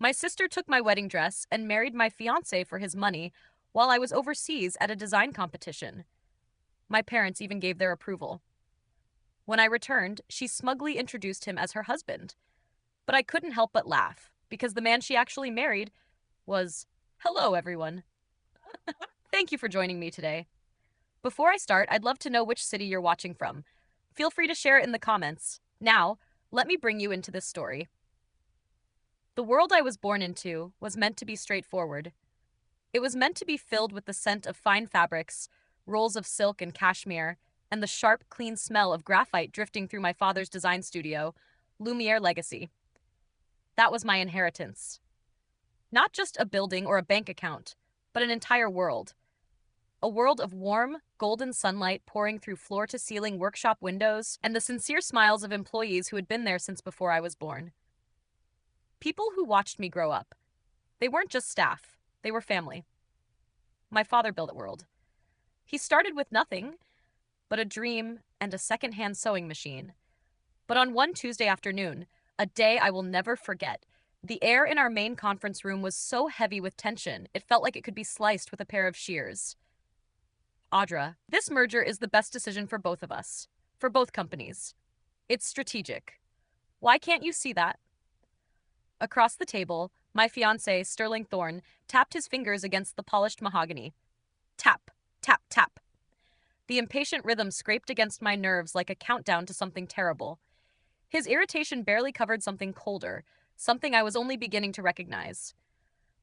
My sister took my wedding dress and married my fiancé for his money while I was overseas at a design competition. My parents even gave their approval. When I returned, she smugly introduced him as her husband. But I couldn't help but laugh, because the man she actually married was, hello, everyone. Thank you for joining me today. Before I start, I'd love to know which city you're watching from. Feel free to share it in the comments. Now, let me bring you into this story. The world I was born into was meant to be straightforward. It was meant to be filled with the scent of fine fabrics, rolls of silk and cashmere, and the sharp, clean smell of graphite drifting through my father's design studio, Lumiere Legacy. That was my inheritance. Not just a building or a bank account, but an entire world. A world of warm, golden sunlight pouring through floor-to-ceiling workshop windows and the sincere smiles of employees who had been there since before I was born. People who watched me grow up. They weren't just staff, they were family. My father built a world. He started with nothing but a dream and a second-hand sewing machine. But on one Tuesday afternoon, a day I will never forget, the air in our main conference room was so heavy with tension, it felt like it could be sliced with a pair of shears. Audra, this merger is the best decision for both of us, for both companies. It's strategic. Why can't you see that? Across the table, my fiancé, Sterling Thorne, tapped his fingers against the polished mahogany. Tap, tap, tap. The impatient rhythm scraped against my nerves like a countdown to something terrible. His irritation barely covered something colder, something I was only beginning to recognize.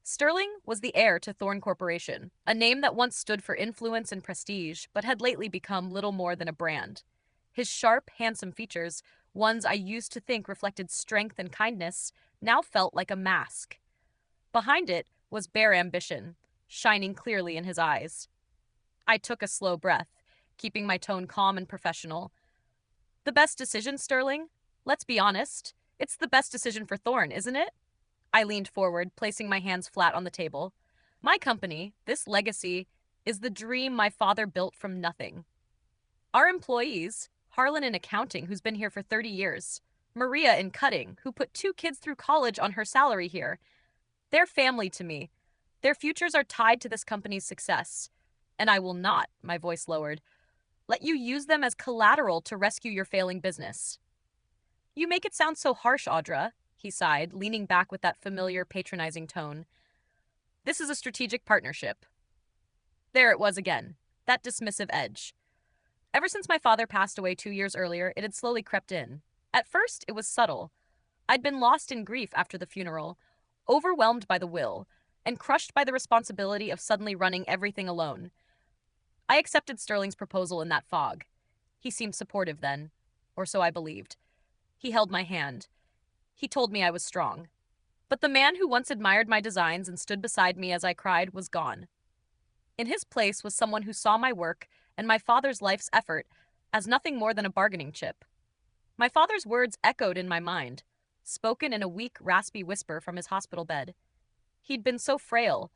Sterling was the heir to Thorne Corporation, a name that once stood for influence and prestige, but had lately become little more than a brand. His sharp, handsome features, ones I used to think reflected strength and kindness, now felt like a mask. Behind it was bare ambition, shining clearly in his eyes. I took a slow breath, keeping my tone calm and professional. The best decision, Sterling? Let's be honest. It's the best decision for Thorne, isn't it? I leaned forward, placing my hands flat on the table. My company, this legacy, is the dream my father built from nothing. Our employees, Harlan in accounting, who's been here for 30 years, Maria in cutting, who put 2 kids through college on her salary here, they're family to me. Their futures are tied to this company's success. And I will not, my voice lowered, let you use them as collateral to rescue your failing business. You make it sound so harsh, Audra, he sighed, leaning back with that familiar, patronizing tone. This is a strategic partnership. There it was again, that dismissive edge. Ever since my father passed away 2 years earlier, it had slowly crept in. At first, it was subtle. I'd been lost in grief after the funeral, overwhelmed by the will, and crushed by the responsibility of suddenly running everything alone. I accepted Sterling's proposal in that fog. He seemed supportive then, or so I believed. He held my hand. He told me I was strong. But the man who once admired my designs and stood beside me as I cried was gone. In his place was someone who saw my work and my father's life's effort as nothing more than a bargaining chip. My father's words echoed in my mind, spoken in a weak, raspy whisper from his hospital bed. He'd been so frail,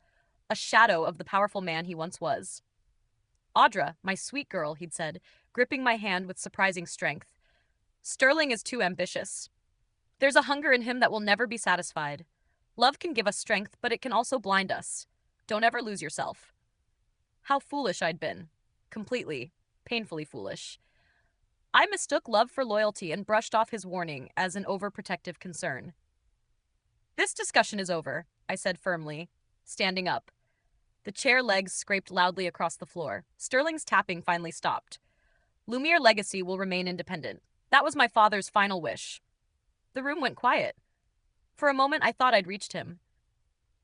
a shadow of the powerful man he once was. Audra, my sweet girl, he'd said, gripping my hand with surprising strength. Sterling is too ambitious. There's a hunger in him that will never be satisfied. Love can give us strength, but it can also blind us. Don't ever lose yourself. How foolish I'd been. Completely, painfully foolish. I mistook love for loyalty and brushed off his warning as an overprotective concern. This discussion is over, I said firmly, standing up. The chair legs scraped loudly across the floor. Sterling's tapping finally stopped. Lumiere Legacy will remain independent. That was my father's final wish. The room went quiet. For a moment, I thought I'd reached him.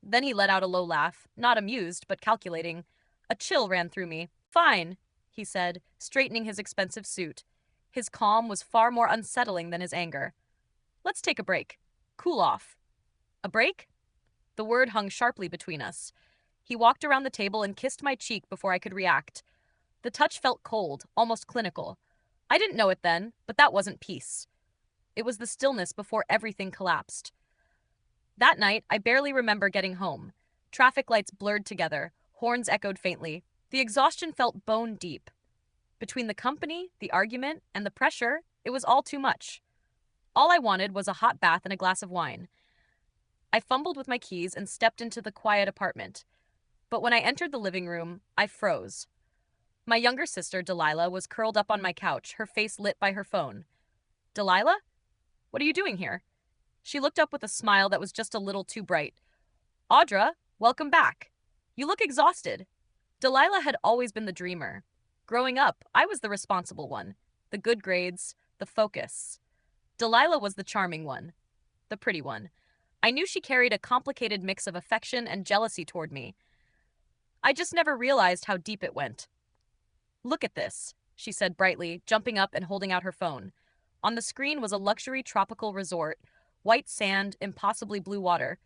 Then he let out a low laugh, not amused, but calculating. A chill ran through me. Fine, he said, straightening his expensive suit. His calm was far more unsettling than his anger. Let's take a break. Cool off. A break? The word hung sharply between us. He walked around the table and kissed my cheek before I could react. The touch felt cold, almost clinical. I didn't know it then, but that wasn't peace. It was the stillness before everything collapsed. That night, I barely remember getting home. Traffic lights blurred together, horns echoed faintly. The exhaustion felt bone deep. Between the company, the argument, and the pressure, it was all too much. All I wanted was a hot bath and a glass of wine. I fumbled with my keys and stepped into the quiet apartment. But when I entered the living room, I froze. My younger sister, Delilah, was curled up on my couch, her face lit by her phone. Delilah? What are you doing here? She looked up with a smile that was just a little too bright. Audra, welcome back. You look exhausted. Delilah had always been the dreamer. Growing up, I was the responsible one. The good grades, the focus. Delilah was the charming one, the pretty one. I knew she carried a complicated mix of affection and jealousy toward me. I just never realized how deep it went. Look at this, she said brightly, jumping up and holding out her phone. On the screen was a luxury tropical resort, white sand, impossibly blue water.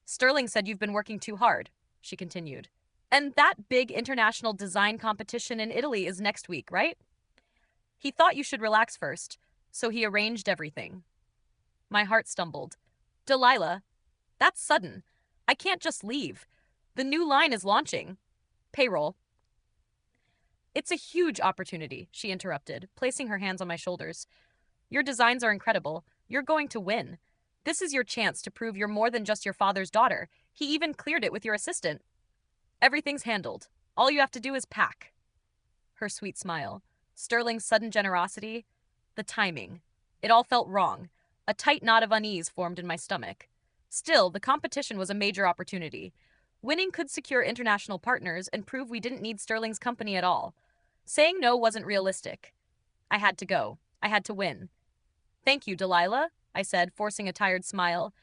Sterling said you've been working too hard, she continued. And that big international design competition in Italy is next week, right? He thought you should relax first, so he arranged everything. My heart stumbled. Delilah, that's sudden. I can't just leave. The new line is launching. Payroll. It's a huge opportunity, she interrupted, placing her hands on my shoulders. Your designs are incredible. You're going to win. This is your chance to prove you're more than just your father's daughter. He even cleared it with your assistant. Everything's handled. All you have to do is pack. Her sweet smile. Sterling's sudden generosity. The timing. It all felt wrong. A tight knot of unease formed in my stomach. Still, the competition was a major opportunity. Winning could secure international partners and prove we didn't need Sterling's company at all. Saying no wasn't realistic. I had to go. I had to win. Thank you, Delilah, I said, forcing a tired smile.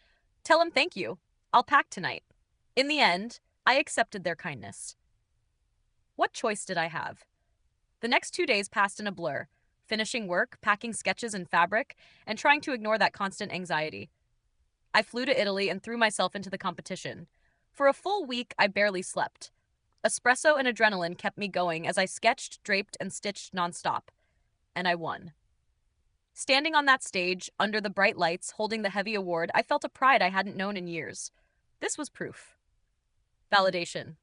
Tell him thank you. I'll pack tonight. In the end, I accepted their kindness. What choice did I have? The next 2 days passed in a blur, finishing work, packing sketches and fabric, and trying to ignore that constant anxiety. I flew to Italy and threw myself into the competition. For a full week, I barely slept. Espresso and adrenaline kept me going as I sketched, draped, and stitched nonstop. And I won. Standing on that stage, under the bright lights, holding the heavy award, I felt a pride I hadn't known in years. This was proof. Validation.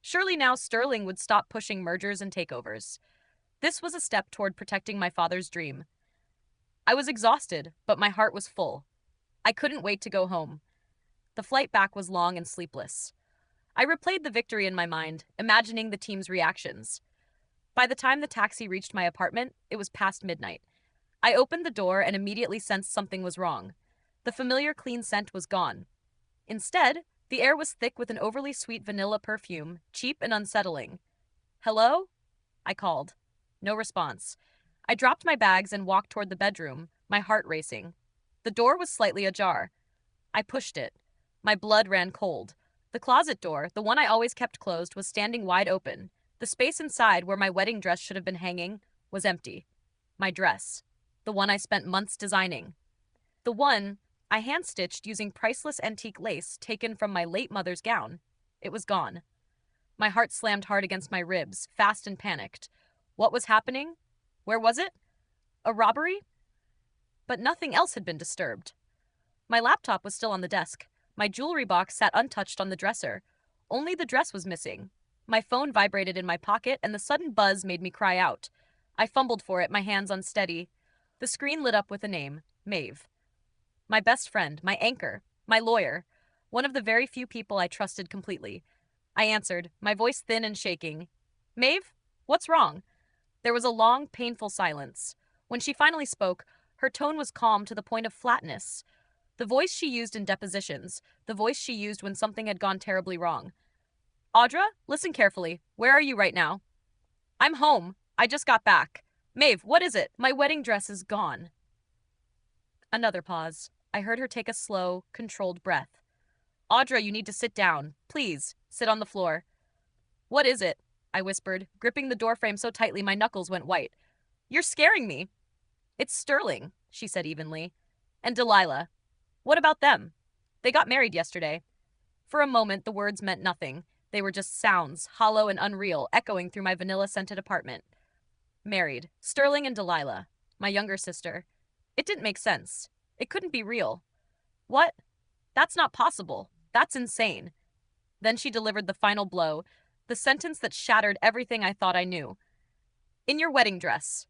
Surely now Sterling would stop pushing mergers and takeovers. This was a step toward protecting my father's dream. I was exhausted, but my heart was full. I couldn't wait to go home. The flight back was long and sleepless. I replayed the victory in my mind, imagining the team's reactions. By the time the taxi reached my apartment, it was past midnight. I opened the door and immediately sensed something was wrong. The familiar clean scent was gone. Instead, the air was thick with an overly sweet vanilla perfume, cheap and unsettling. Hello? I called. No response. I dropped my bags and walked toward the bedroom, my heart racing. The door was slightly ajar. I pushed it. My blood ran cold. The closet door, the one I always kept closed, was standing wide open. The space inside, where my wedding dress should have been hanging, was empty. My dress. The one I spent months designing. The one I hand-stitched using priceless antique lace taken from my late mother's gown. It was gone. My heart slammed hard against my ribs, fast and panicked. What was happening? Where was it? A robbery? But nothing else had been disturbed. My laptop was still on the desk. My jewelry box sat untouched on the dresser. Only the dress was missing. My phone vibrated in my pocket, and the sudden buzz made me cry out. I fumbled for it, my hands unsteady. The screen lit up with a name, Maeve. My best friend, my anchor, my lawyer, one of the very few people I trusted completely. I answered, my voice thin and shaking. Maeve, what's wrong? There was a long, painful silence. When she finally spoke, her tone was calm to the point of flatness. The voice she used in depositions, the voice she used when something had gone terribly wrong. Audra, listen carefully. Where are you right now? I'm home. I just got back. Maeve, what is it? My wedding dress is gone. Another pause. I heard her take a slow, controlled breath. Audra, you need to sit down. Please, sit on the floor. What is it? I whispered, gripping the doorframe so tightly my knuckles went white. You're scaring me. It's Sterling, she said evenly. And Delilah. What about them? They got married yesterday. For a moment, the words meant nothing. They were just sounds, hollow and unreal, echoing through my vanilla-scented apartment. Married. Sterling and Delilah. My younger sister. It didn't make sense. It couldn't be real. What? That's not possible. That's insane. Then she delivered the final blow, the sentence that shattered everything I thought I knew. In your wedding dress.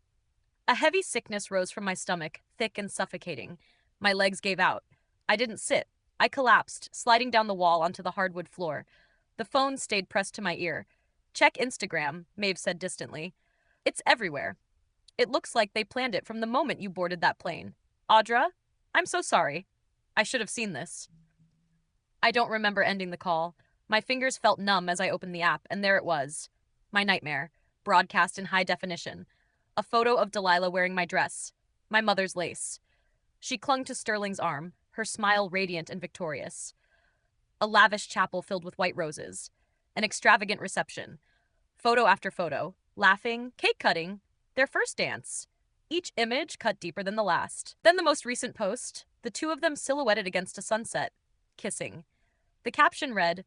A heavy sickness rose from my stomach, thick and suffocating. My legs gave out. I didn't sit. I collapsed, sliding down the wall onto the hardwood floor. The phone stayed pressed to my ear. Check Instagram, Maeve said distantly. It's everywhere. It looks like they planned it from the moment you boarded that plane. Audra, I'm so sorry. I should have seen this. I don't remember ending the call. My fingers felt numb as I opened the app, and there it was. My nightmare, broadcast in high definition. A photo of Delilah wearing my dress, my mother's lace. She clung to Sterling's arm, her smile radiant and victorious. A lavish chapel filled with white roses. An extravagant reception. Photo after photo. Laughing, cake cutting. Their first dance. Each image cut deeper than the last. Then the most recent post, the two of them silhouetted against a sunset, kissing. The caption read,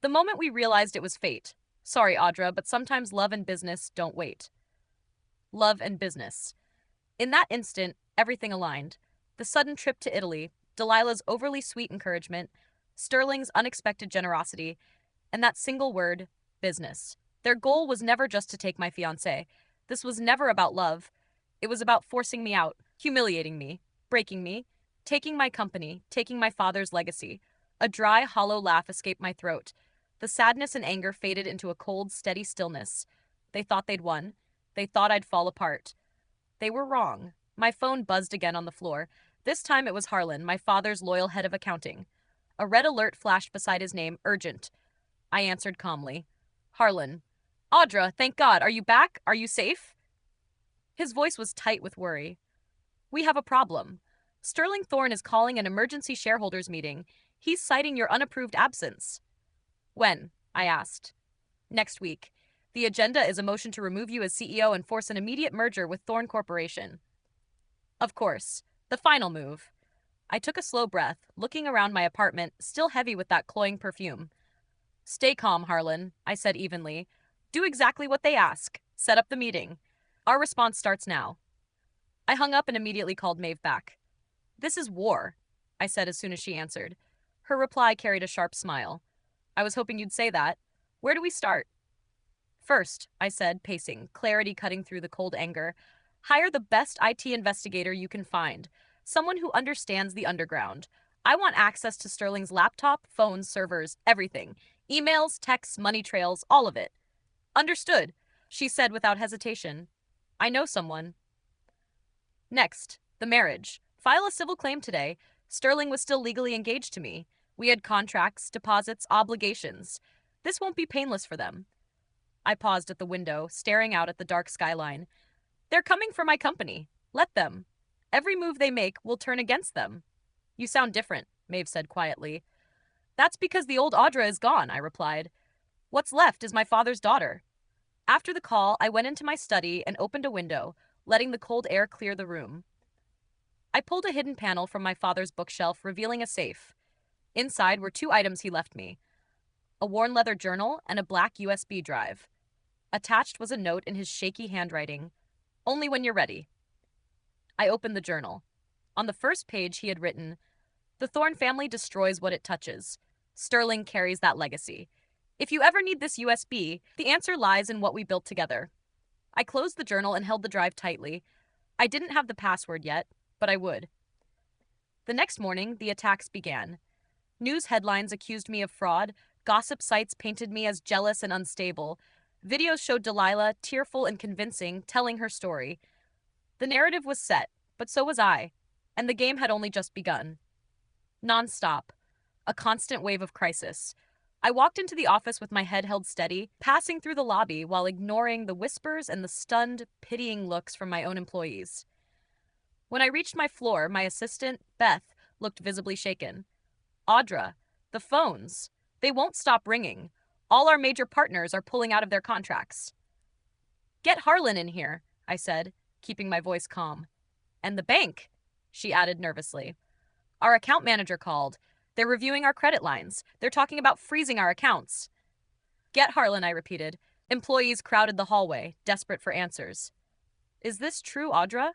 "The moment we realized it was fate. Sorry, Audra, but sometimes love and business don't wait." Love and business. In that instant, everything aligned. The sudden trip to Italy, Delilah's overly sweet encouragement, Sterling's unexpected generosity, and that single word, business. Their goal was never just to take my fiancé. This was never about love. It was about forcing me out, humiliating me, breaking me, taking my company, taking my father's legacy. A dry, hollow laugh escaped my throat. The sadness and anger faded into a cold, steady stillness. They thought they'd won. They thought I'd fall apart. They were wrong. My phone buzzed again on the floor. This time it was Harlan, my father's loyal head of accounting. A red alert flashed beside his name, urgent. I answered calmly. Harlan. Audra, thank God. Are you back? Are you safe? His voice was tight with worry. We have a problem. Sterling Thorne is calling an emergency shareholders meeting. He's citing your unapproved absence. When? I asked. Next week. The agenda is a motion to remove you as CEO and force an immediate merger with Thorne Corporation. Of course. The final move. I took a slow breath, looking around my apartment, still heavy with that cloying perfume. Stay calm, Harlan, I said evenly. Do exactly what they ask. Set up the meeting. Our response starts now. I hung up and immediately called Maeve back. This is war, I said as soon as she answered. Her reply carried a sharp smile. I was hoping you'd say that. Where do we start? First, I said, pacing, clarity cutting through the cold anger. Hire the best IT investigator you can find. Someone who understands the underground. I want access to Sterling's laptop, phones, servers, everything. Emails, texts, money trails, all of it. Understood, she said without hesitation. I know someone. Next, the marriage. File a civil claim today. Sterling was still legally engaged to me. We had contracts, deposits, obligations. This won't be painless for them. I paused at the window, staring out at the dark skyline. They're coming for my company. Let them. Every move they make will turn against them. You sound different, Maeve said quietly. That's because the old Audra is gone, I replied. What's left is my father's daughter. After the call, I went into my study and opened a window, letting the cold air clear the room. I pulled a hidden panel from my father's bookshelf, revealing a safe. Inside were two items he left me, a worn leather journal and a black USB drive. Attached was a note in his shaky handwriting. Only when you're ready. I opened the journal. On the first page he had written, The Thorne family destroys what it touches. Sterling carries that legacy. If you ever need this USB, the answer lies in what we built together. I closed the journal and held the drive tightly. I didn't have the password yet, but I would. The next morning, the attacks began. News headlines accused me of fraud, gossip sites painted me as jealous and unstable. Videos showed Delilah, tearful and convincing, telling her story. The narrative was set, but so was I, and the game had only just begun. Non-stop. A constant wave of crisis. I walked into the office with my head held steady, passing through the lobby while ignoring the whispers and the stunned, pitying looks from my own employees. When I reached my floor, my assistant, Beth, looked visibly shaken. Audra, the phones. They won't stop ringing. All our major partners are pulling out of their contracts. Get Harlan in here, I said, keeping my voice calm. And the bank, she added nervously. Our account manager called. They're reviewing our credit lines. They're talking about freezing our accounts. Get Harlan, I repeated. Employees crowded the hallway, desperate for answers. Is this true, Audra?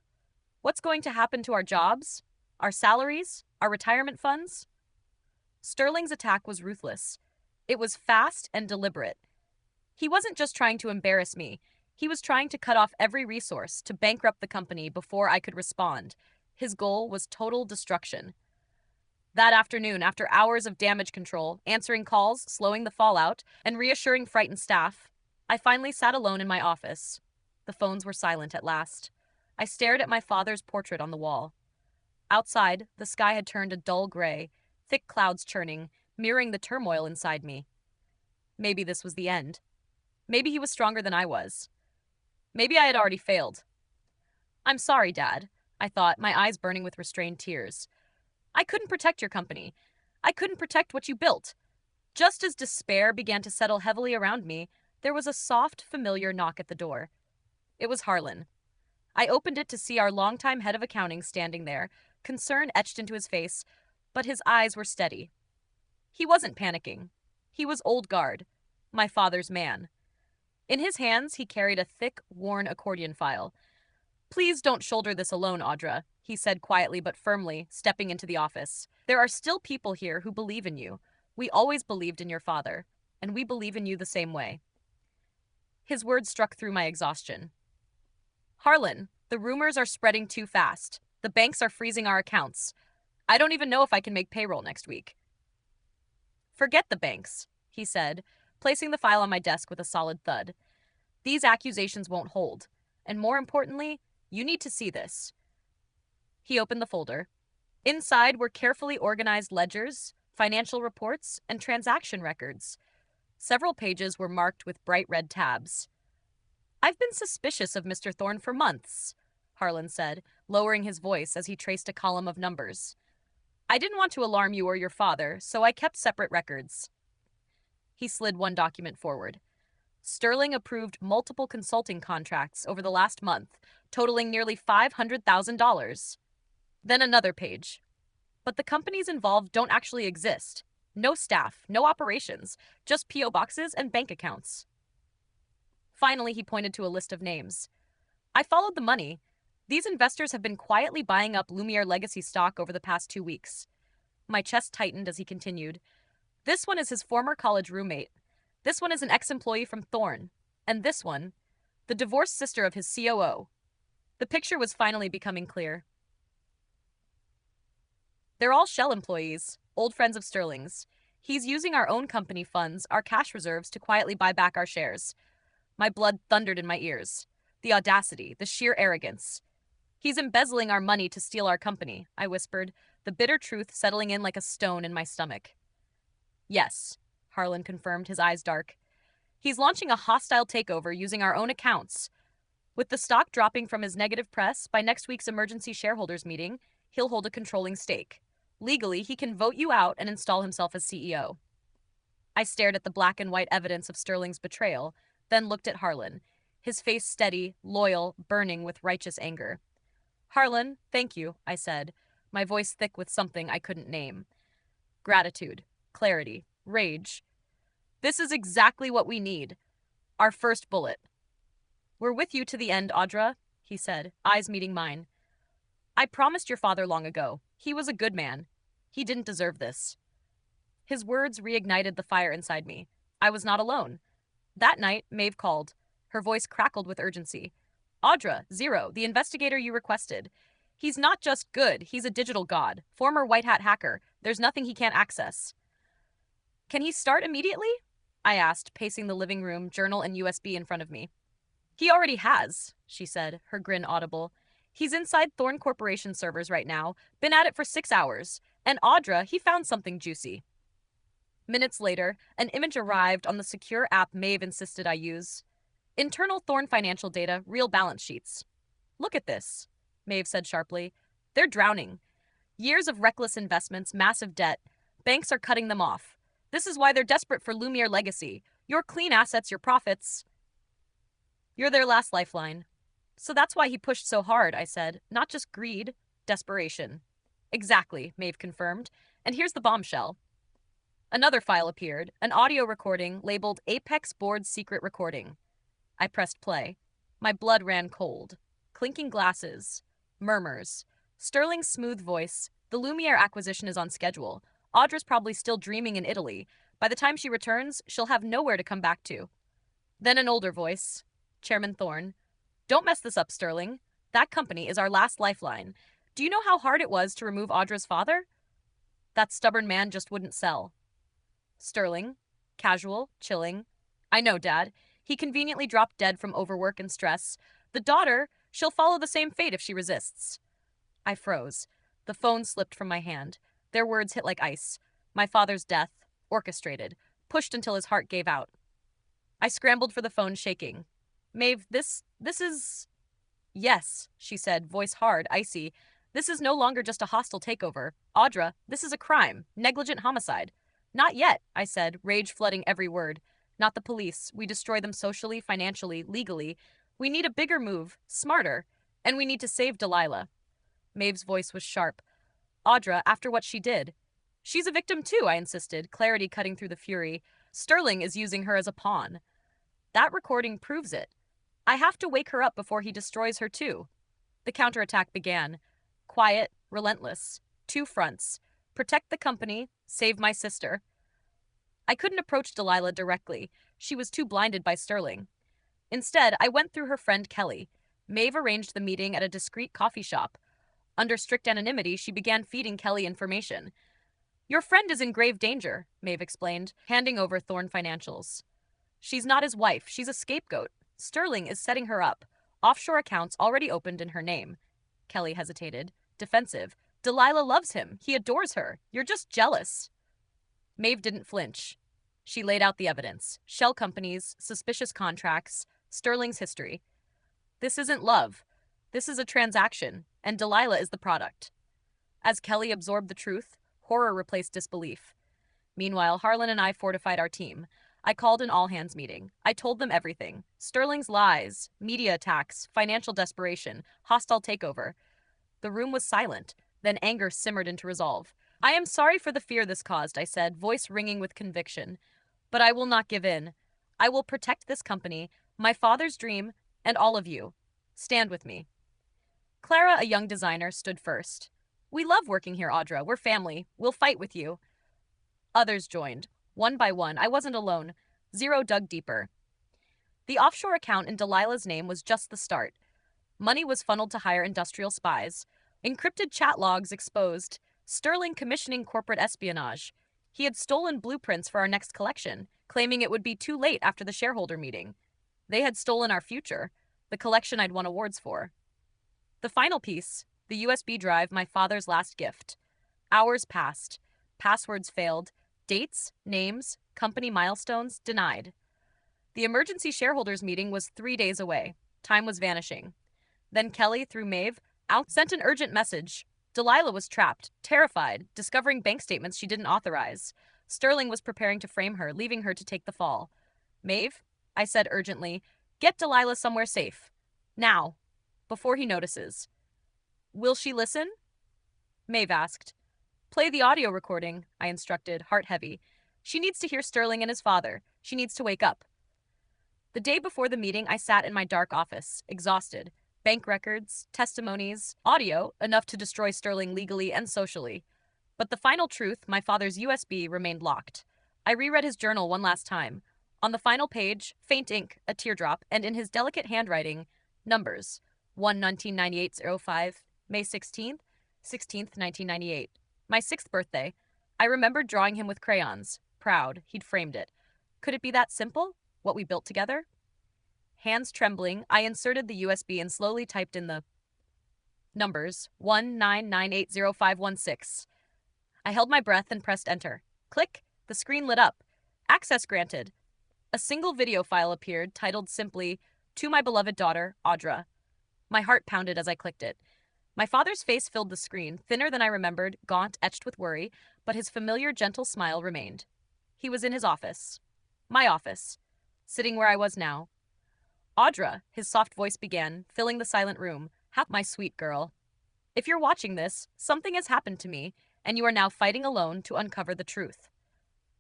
What's going to happen to our jobs? Our salaries? Our retirement funds? Sterling's attack was ruthless. It was fast and deliberate. He wasn't just trying to embarrass me. He was trying to cut off every resource, to bankrupt the company before I could respond. His goal was total destruction. That afternoon, after hours of damage control, answering calls, slowing the fallout, and reassuring frightened staff, I finally sat alone in my office. The phones were silent at last. I stared at my father's portrait on the wall. Outside, the sky had turned a dull gray, thick clouds churning, mirroring the turmoil inside me. Maybe this was the end. Maybe he was stronger than I was. Maybe I had already failed. I'm sorry, Dad, I thought, my eyes burning with restrained tears. I couldn't protect your company. I couldn't protect what you built. Just as despair began to settle heavily around me, there was a soft, familiar knock at the door. It was Harlan. I opened it to see our longtime head of accounting standing there, concern etched into his face, but his eyes were steady. He wasn't panicking. He was old guard, my father's man. In his hands, he carried a thick, worn accordion file. Please don't shoulder this alone, Audra, he said quietly but firmly, stepping into the office. There are still people here who believe in you. We always believed in your father, and we believe in you the same way. His words struck through my exhaustion. Harlan, the rumors are spreading too fast. The banks are freezing our accounts. I don't even know if I can make payroll next week. Forget the banks, he said, placing the file on my desk with a solid thud. These accusations won't hold, and more importantly, you need to see this. He opened the folder. Inside were carefully organized ledgers, financial reports, and transaction records. Several pages were marked with bright red tabs. I've been suspicious of Mr. Thorne for months, Harlan said, lowering his voice as he traced a column of numbers. I didn't want to alarm you or your father, so I kept separate records. He slid one document forward. Sterling approved multiple consulting contracts over the last month, totaling nearly $500,000. Then another page. But the companies involved don't actually exist. No staff, no operations, just P.O. boxes and bank accounts. Finally, he pointed to a list of names. I followed the money. These investors have been quietly buying up Lumiere Legacy stock over the past 2 weeks. My chest tightened as he continued. This one is his former college roommate. This one is an ex-employee from Thorne. And this one, the divorced sister of his COO. The picture was finally becoming clear. They're all Shell employees, old friends of Sterling's. He's using our own company funds, our cash reserves, to quietly buy back our shares. My blood thundered in my ears. The audacity, the sheer arrogance. He's embezzling our money to steal our company, I whispered, the bitter truth settling in like a stone in my stomach. Yes, Harlan confirmed, his eyes dark. He's launching a hostile takeover using our own accounts. With the stock dropping from his negative press, by next week's emergency shareholders meeting, he'll hold a controlling stake. Legally, he can vote you out and install himself as CEO. I stared at the black and white evidence of Sterling's betrayal, then looked at Harlan, his face steady, loyal, burning with righteous anger. Harlan, thank you, I said, my voice thick with something I couldn't name. Gratitude, clarity, rage. This is exactly what we need. Our first bullet. We're with you to the end, Audra, he said, eyes meeting mine. I promised your father long ago. He was a good man. He didn't deserve this. His words reignited the fire inside me. I was not alone. That night, Maeve called. Her voice crackled with urgency. Audra, Zero, the investigator you requested. He's not just good, he's a digital god, former white hat hacker. There's nothing he can't access. Can he start immediately? I asked, pacing the living room, journal and USB in front of me. He already has, she said, her grin audible. He's inside Thorne Corporation servers right now, been at it for 6 hours, and Audra, he found something juicy. Minutes later, an image arrived on the secure app Maeve insisted I use. Internal Thorne financial data, real balance sheets. Look at this, Maeve said sharply. They're drowning. Years of reckless investments, massive debt. Banks are cutting them off. This is why they're desperate for Lumiere Legacy. Your clean assets, your profits. You're their last lifeline. So that's why he pushed so hard, I said. Not just greed, desperation. Exactly, Maeve confirmed. And here's the bombshell. Another file appeared, an audio recording labeled Apex Board Secret Recording. I pressed play. My blood ran cold. Clinking glasses. Murmurs. Sterling's smooth voice. The Lumiere acquisition is on schedule. Audra's probably still dreaming in Italy. By the time she returns, she'll have nowhere to come back to. Then an older voice. Chairman Thorne. Don't mess this up, Sterling. That company is our last lifeline. Do you know how hard it was to remove Audra's father? That stubborn man just wouldn't sell. Sterling, casual, chilling. I know, Dad. He conveniently dropped dead from overwork and stress. The daughter, she'll follow the same fate if she resists. I froze. The phone slipped from my hand. Their words hit like ice. My father's death, orchestrated, pushed until his heart gave out. I scrambled for the phone, shaking. Maeve, this is. Yes, she said, voice hard, icy. This is no longer just a hostile takeover. Audra, this is a crime, negligent homicide. Not yet, I said, rage flooding every word. Not the police. We destroy them socially, financially, legally. We need a bigger move, smarter, and we need to save Delilah. Maeve's voice was sharp. Audra, after what she did. She's a victim too, I insisted, clarity cutting through the fury. Sterling is using her as a pawn. That recording proves it. I have to wake her up before he destroys her too. The counterattack began. Quiet, relentless. 2 fronts. Protect the company, save my sister. I couldn't approach Delilah directly. She was too blinded by Sterling. Instead, I went through her friend Kelly. Maeve arranged the meeting at a discreet coffee shop. Under strict anonymity, she began feeding Kelly information. Your friend is in grave danger, Maeve explained, handing over Thorne financials. She's not his wife. She's a scapegoat. Sterling is setting her up. Offshore accounts already opened in her name. Kelly hesitated, defensive. Delilah loves him. He adores her. You're just jealous. Maeve didn't flinch. She laid out the evidence. Shell companies, suspicious contracts, Sterling's history. This isn't love. This is a transaction, and Delilah is the product. As Kelly absorbed the truth, horror replaced disbelief. Meanwhile, Harlan and I fortified our team. I called an all-hands meeting. I told them everything. Sterling's lies, media attacks, financial desperation, hostile takeover. The room was silent. Then anger simmered into resolve. I am sorry for the fear this caused, I said, voice ringing with conviction. But I will not give in. I will protect this company, my father's dream, and all of you. Stand with me. Clara, a young designer, stood first. We love working here, Audra. We're family. We'll fight with you. Others joined. One by one, I wasn't alone. Zero dug deeper. The offshore account in Delilah's name was just the start. Money was funneled to hire industrial spies. Encrypted chat logs exposed Sterling commissioning corporate espionage. He had stolen blueprints for our next collection, claiming it would be too late after the shareholder meeting. They had stolen our future, the collection I'd won awards for. The final piece, the USB drive, my father's last gift. Hours passed. Passwords failed. Dates, names, company milestones denied. The emergency shareholders meeting was 3 days away. Time was vanishing. Then Kelly, through Maeve, sent an urgent message. Delilah was trapped, terrified, discovering bank statements she didn't authorize. Sterling was preparing to frame her, leaving her to take the fall. Maeve, I said urgently, get Delilah somewhere safe. Now, before he notices. Will she listen? Maeve asked. Play the audio recording, I instructed, heart heavy. She needs to hear Sterling and his father. She needs to wake up. The day before the meeting, I sat in my dark office, exhausted. Bank records, testimonies, audio, enough to destroy Sterling legally and socially. But the final truth, my father's USB, remained locked. I reread his journal one last time. On the final page, faint ink, a teardrop, and in his delicate handwriting, numbers. 1/1998-05, May 16th, 1998. My 6th birthday. I remembered drawing him with crayons. Proud, he'd framed it. Could it be that simple? What we built together? Hands trembling, I inserted the USB and slowly typed in the numbers 199800516. I held my breath and pressed enter. Click, the screen lit up. Access granted. A single video file appeared, titled simply, To My Beloved Daughter, Audra. My heart pounded as I clicked it. My father's face filled the screen, thinner than I remembered, gaunt, etched with worry, but his familiar, gentle smile remained. He was in his office. My office. Sitting where I was now. Audra, his soft voice began, filling the silent room. How, my sweet girl. If you're watching this, something has happened to me, and you are now fighting alone to uncover the truth.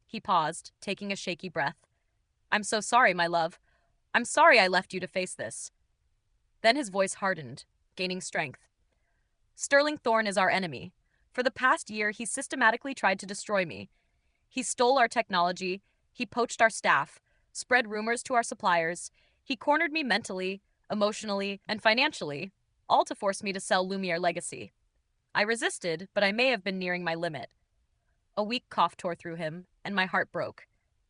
He paused, taking a shaky breath. I'm so sorry, my love. I'm sorry I left you to face this. Then his voice hardened, gaining strength. Sterling Thorne is our enemy. For the past year, he systematically tried to destroy me. He stole our technology, he poached our staff, spread rumors to our suppliers, he cornered me mentally, emotionally, and financially, all to force me to sell Lumiere Legacy. I resisted, but I may have been nearing my limit. A weak cough tore through him, and my heart broke.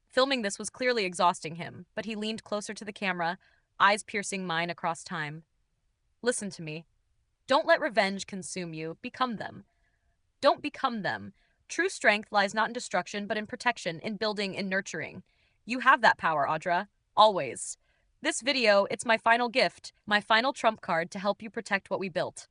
Filming this was clearly exhausting him, but he leaned closer to the camera, eyes piercing mine across time. Listen to me. Don't let revenge consume you. Become them. Don't become them. True strength lies not in destruction, but in protection, in building, in nurturing. You have that power, Audra. Always. This video, it's my final gift, my final trump card to help you protect what we built.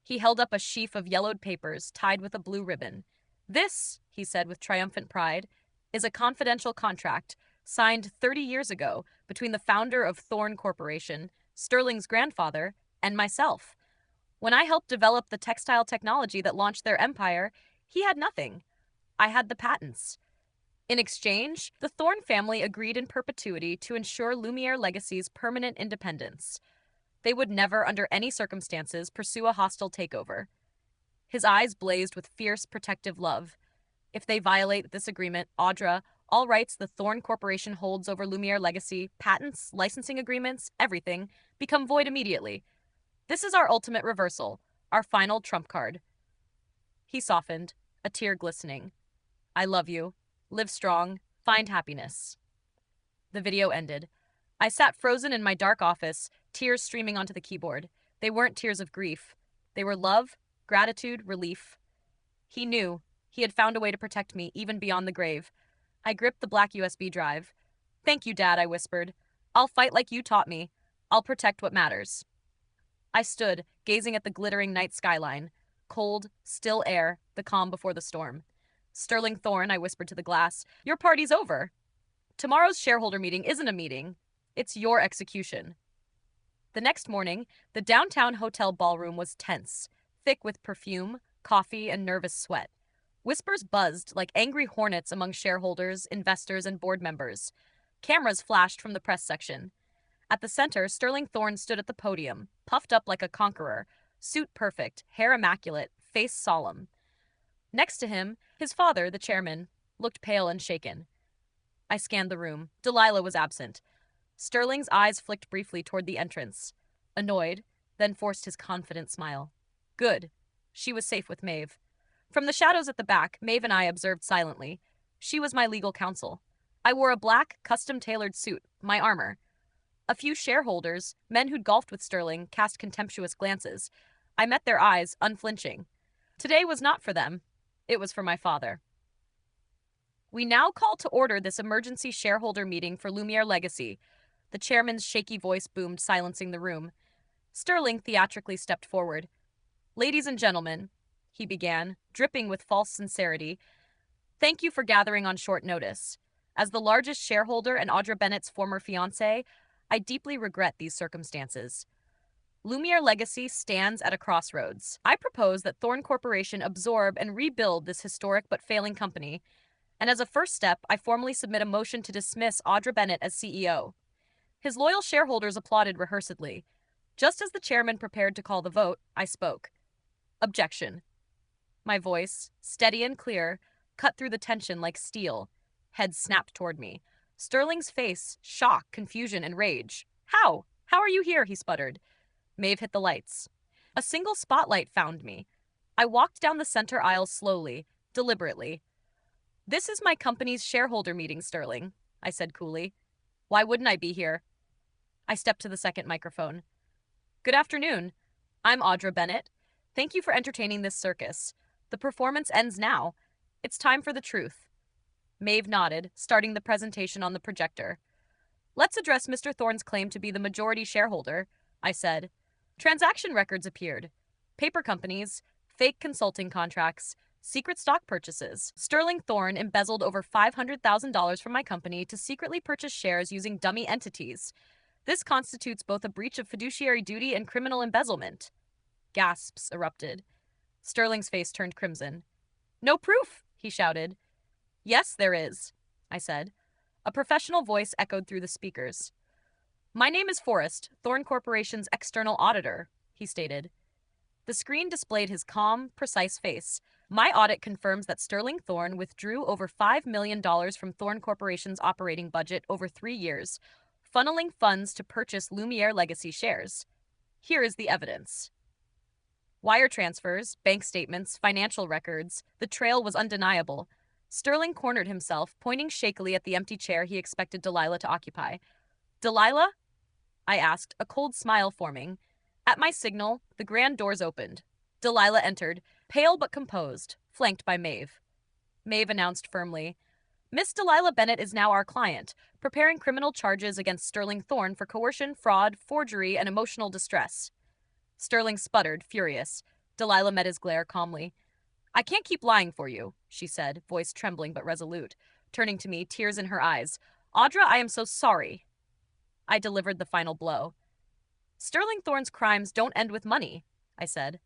He held up a sheaf of yellowed papers tied with a blue ribbon. This, he said with triumphant pride, is a confidential contract signed 30 years ago between the founder of Thorn Corporation, Sterling's grandfather, and myself. When I helped develop the textile technology that launched their empire, he had nothing. I had the patents. In exchange, the Thorn family agreed in perpetuity to ensure Lumiere Legacy's permanent independence. They would never, under any circumstances, pursue a hostile takeover. His eyes blazed with fierce, protective love. If they violate this agreement, Audra, all rights the Thorn Corporation holds over Lumiere Legacy, patents, licensing agreements, everything, become void immediately. This is our ultimate reversal, our final trump card. He softened, a tear glistening. I love you. Live strong. Find happiness. The video ended. I sat frozen in my dark office, tears streaming onto the keyboard. They weren't tears of grief. They were love, gratitude, relief. He knew. He had found a way to protect me, even beyond the grave. I gripped the black USB drive. Thank you, Dad, I whispered. I'll fight like you taught me. I'll protect what matters. I stood, gazing at the glittering night skyline. Cold, still air, the calm before the storm. Sterling Thorn, I whispered to the glass, your party's over. Tomorrow's shareholder meeting isn't a meeting. It's your execution. The next morning, the downtown hotel ballroom was tense, thick with perfume, coffee, and nervous sweat. Whispers buzzed like angry hornets among shareholders, investors, and board members. Cameras flashed from the press section. At the center, Sterling Thorn stood at the podium, puffed up like a conqueror, suit perfect, hair immaculate, face solemn. Next to him, his father, the chairman, looked pale and shaken. I scanned the room. Delilah was absent. Sterling's eyes flicked briefly toward the entrance. Annoyed, then forced his confident smile. Good. She was safe with Maeve. From the shadows at the back, Maeve and I observed silently. She was my legal counsel. I wore a black, custom-tailored suit, my armor. A few shareholders, men who'd golfed with Sterling, cast contemptuous glances. I met their eyes, unflinching. Today was not for them. It was for my father. We now call to order this emergency shareholder meeting for Lumiere Legacy. The chairman's shaky voice boomed, silencing the room. Sterling theatrically stepped forward. Ladies and gentlemen, he began, dripping with false sincerity, thank you for gathering on short notice. As the largest shareholder and Audra Bennett's former fiancé, I deeply regret these circumstances. Lumiere Legacy stands at a crossroads. I propose that Thorn Corporation absorb and rebuild this historic but failing company, and as a first step, I formally submit a motion to dismiss Audra Bennett as CEO. His loyal shareholders applauded rehearsedly. Just as the chairman prepared to call the vote, I spoke. Objection. My voice, steady and clear, cut through the tension like steel. Head snapped toward me. Sterling's face, shock, confusion, and rage. How? How are you here? He sputtered. Maeve hit the lights. A single spotlight found me. I walked down the center aisle slowly, deliberately. This is my company's shareholder meeting, Sterling, I said coolly. Why wouldn't I be here? I stepped to the second microphone. Good afternoon. I'm Audra Bennett. Thank you for entertaining this circus. The performance ends now. It's time for the truth. Maeve nodded, starting the presentation on the projector. Let's address Mr. Thorne's claim to be the majority shareholder, I said. Transaction records appeared. Paper companies, fake consulting contracts, secret stock purchases. Sterling Thorne embezzled over $500,000 from my company to secretly purchase shares using dummy entities. This constitutes both a breach of fiduciary duty and criminal embezzlement. Gasps erupted. Sterling's face turned crimson. No proof, he shouted. Yes, there is, I said. A professional voice echoed through the speakers. My name is Forrest, Thorn Corporation's external auditor, he stated. The screen displayed his calm, precise face. My audit confirms that Sterling Thorne withdrew over $5 million from Thorn Corporation's operating budget over 3 years, funneling funds to purchase Lumiere Legacy shares. Here is the evidence. Wire transfers, bank statements, financial records, the trail was undeniable. Sterling cornered himself, pointing shakily at the empty chair he expected Delilah to occupy. Delilah? I asked, a cold smile forming. At my signal, the grand doors opened. Delilah entered, pale but composed, flanked by Maeve. Maeve announced firmly, Miss Delilah Bennett is now our client, preparing criminal charges against Sterling Thorne for coercion, fraud, forgery, and emotional distress. Sterling sputtered, furious. Delilah met his glare calmly. I can't keep lying for you, she said, voice trembling but resolute, turning to me, tears in her eyes. Audra, I am so sorry. I delivered the final blow. Sterling Thorne's crimes don't end with money, I said.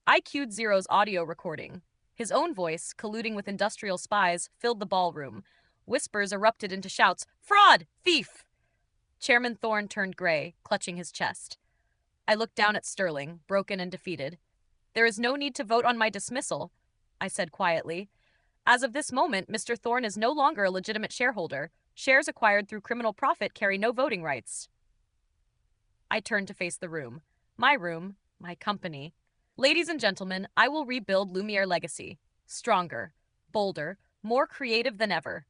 I cued Zero's audio recording. His own voice, colluding with industrial spies, filled the ballroom. Whispers erupted into shouts, Fraud! Thief! Chairman Thorne turned gray, clutching his chest. I looked down at Sterling, broken and defeated. There is no need to vote on my dismissal, I said quietly. As of this moment, Mr. Thorne is no longer a legitimate shareholder. Shares acquired through criminal profit carry no voting rights. I turned to face the room. My company. Ladies and gentlemen, I will rebuild Lumiere Legacy. Stronger, bolder, more creative than ever.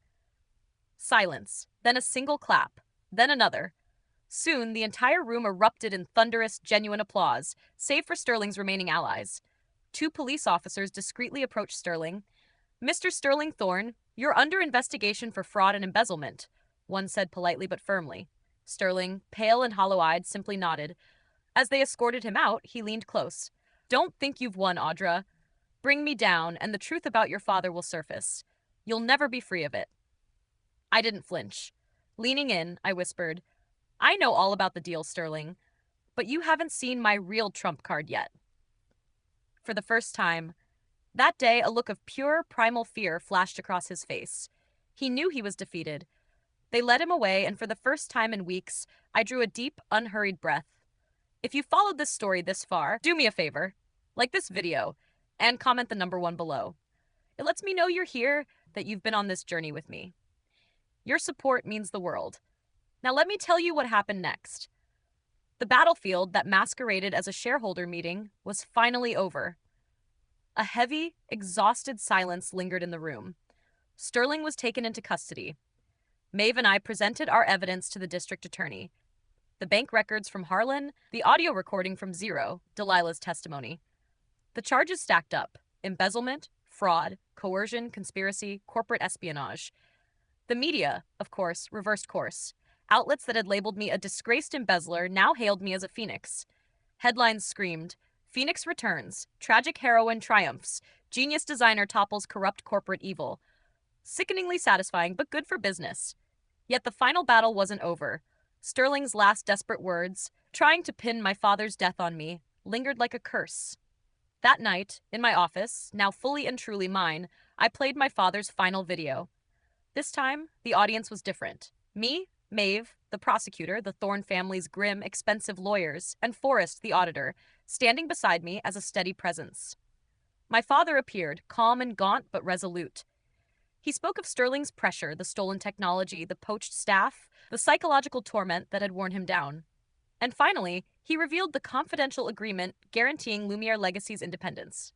Silence, then a single clap, then another. Soon, the entire room erupted in thunderous, genuine applause, save for Sterling's remaining allies. 2 police officers discreetly approached Sterling. Mr. Sterling Thorne, you're under investigation for fraud and embezzlement, one said politely but firmly. Sterling, pale and hollow-eyed, simply nodded. As they escorted him out, he leaned close. Don't think you've won, Audra. Bring me down, and the truth about your father will surface. You'll never be free of it. I didn't flinch. Leaning in, I whispered, I know all about the deal, Sterling, but you haven't seen my real trump card yet. For the first time, that day, a look of pure, primal fear flashed across his face. He knew he was defeated. They led him away, and for the first time in weeks, I drew a deep, unhurried breath. If you followed this story this far, do me a favor. Like this video, and comment the number 1 below. It lets me know you're here, that you've been on this journey with me. Your support means the world. Now let me tell you what happened next. The battlefield that masqueraded as a shareholder meeting was finally over. A heavy, exhausted silence lingered in the room. Sterling was taken into custody. Maeve and I presented our evidence to the district attorney. The bank records from Harlan, the audio recording from Zero, Delilah's testimony. The charges stacked up: embezzlement, fraud, coercion, conspiracy, corporate espionage. The media, of course, reversed course. Outlets that had labeled me a disgraced embezzler now hailed me as a phoenix. Headlines screamed, Phoenix returns, tragic heroine triumphs, genius designer topples corrupt corporate evil. Sickeningly satisfying, but good for business. Yet the final battle wasn't over. Sterling's last desperate words, trying to pin my father's death on me, lingered like a curse. That night, in my office, now fully and truly mine, I played my father's final video. This time, the audience was different. Me, Maeve, the prosecutor, the Thorne family's grim, expensive lawyers, and Forrest, the auditor, standing beside me as a steady presence. My father appeared, calm and gaunt but resolute. He spoke of Sterling's pressure, the stolen technology, the poached staff, the psychological torment that had worn him down. And finally, he revealed the confidential agreement guaranteeing Lumiere Legacy's independence.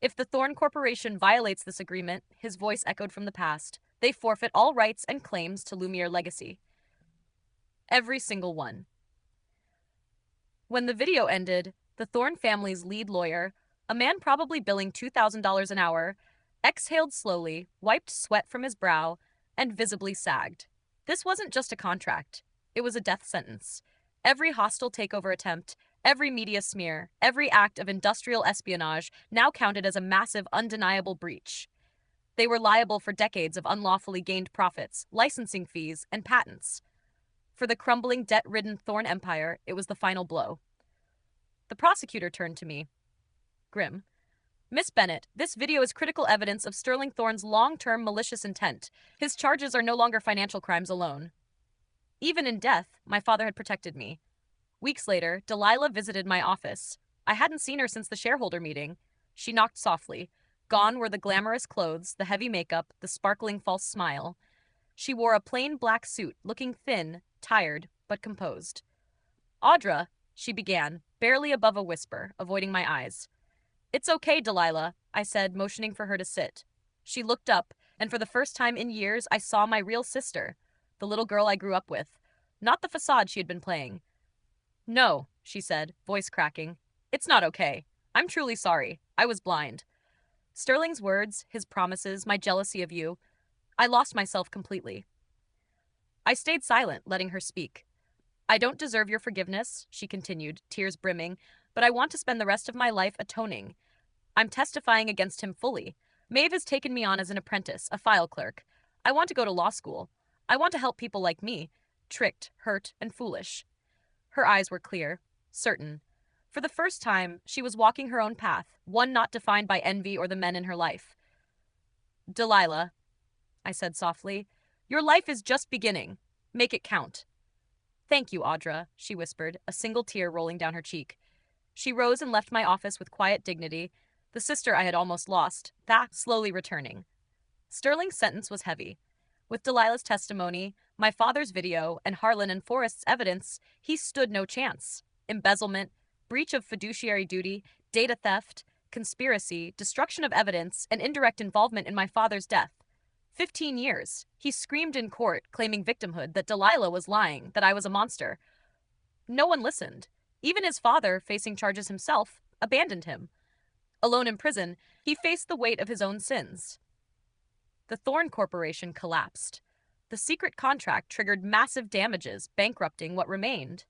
If the Thorne Corporation violates this agreement, his voice echoed from the past, they forfeit all rights and claims to Lumiere Legacy. Every single one. When the video ended, the Thorne family's lead lawyer, a man probably billing $2,000 an hour, exhaled slowly, wiped sweat from his brow, and visibly sagged. This wasn't just a contract. It was a death sentence. Every hostile takeover attempt, every media smear, every act of industrial espionage now counted as a massive, undeniable breach. They were liable for decades of unlawfully gained profits, licensing fees, and patents. For the crumbling, debt-ridden Thorne empire, it was the final blow. The prosecutor turned to me. Grim. Miss Bennett, this video is critical evidence of Sterling Thorne's long-term malicious intent. His charges are no longer financial crimes alone. Even in death, my father had protected me. Weeks later, Delilah visited my office. I hadn't seen her since the shareholder meeting. She knocked softly. Gone were the glamorous clothes, the heavy makeup, the sparkling false smile. She wore a plain black suit, looking thin, tired, but composed. Audra, she began, barely above a whisper, avoiding my eyes. It's okay, Delilah, I said, motioning for her to sit. She looked up, and for the first time in years, I saw my real sister, the little girl I grew up with, not the facade she had been playing. No, she said, voice cracking. It's not okay. I'm truly sorry. I was blind. Sterling's words, his promises, my jealousy of you, I lost myself completely. I stayed silent, letting her speak. I don't deserve your forgiveness, she continued, tears brimming, but I want to spend the rest of my life atoning. I'm testifying against him fully. Maeve has taken me on as an apprentice, a file clerk. I want to go to law school. I want to help people like me, tricked, hurt, and foolish. Her eyes were clear, certain. For the first time, she was walking her own path, one not defined by envy or the men in her life. Delilah, I said softly, your life is just beginning. Make it count. Thank you, Audra, she whispered, a single tear rolling down her cheek. She rose and left my office with quiet dignity, the sister I had almost lost, that slowly returning. Sterling's sentence was heavy. With Delilah's testimony, my father's video, and Harlan and Forrest's evidence, he stood no chance. Embezzlement, breach of fiduciary duty, data theft, conspiracy, destruction of evidence, and indirect involvement in my father's death. 15 years. He screamed in court, claiming victimhood, that Delilah was lying, that I was a monster. No one listened. Even his father, facing charges himself, abandoned him. Alone in prison, he faced the weight of his own sins. The Thorne Corporation collapsed. The secret contract triggered massive damages, bankrupting what remained.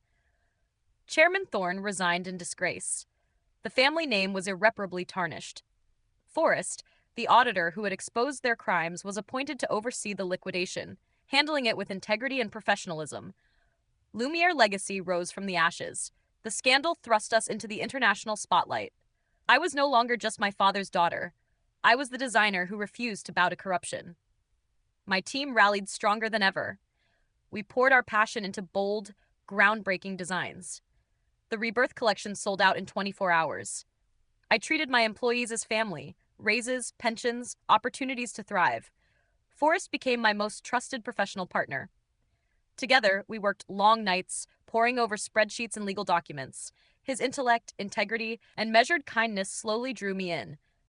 Chairman Thorne resigned in disgrace. The family name was irreparably tarnished. Forrest, the auditor who had exposed their crimes, was appointed to oversee the liquidation, handling it with integrity and professionalism. Lumiere Legacy rose from the ashes. The scandal thrust us into the international spotlight. I was no longer just my father's daughter. I was the designer who refused to bow to corruption. My team rallied stronger than ever. We poured our passion into bold, groundbreaking designs. The Rebirth collection sold out in 24 hours. I treated my employees as family, raises, pensions, opportunities to thrive. Forrest became my most trusted professional partner. Together, we worked long nights, poring over spreadsheets and legal documents. His intellect, integrity, and measured kindness slowly drew me in.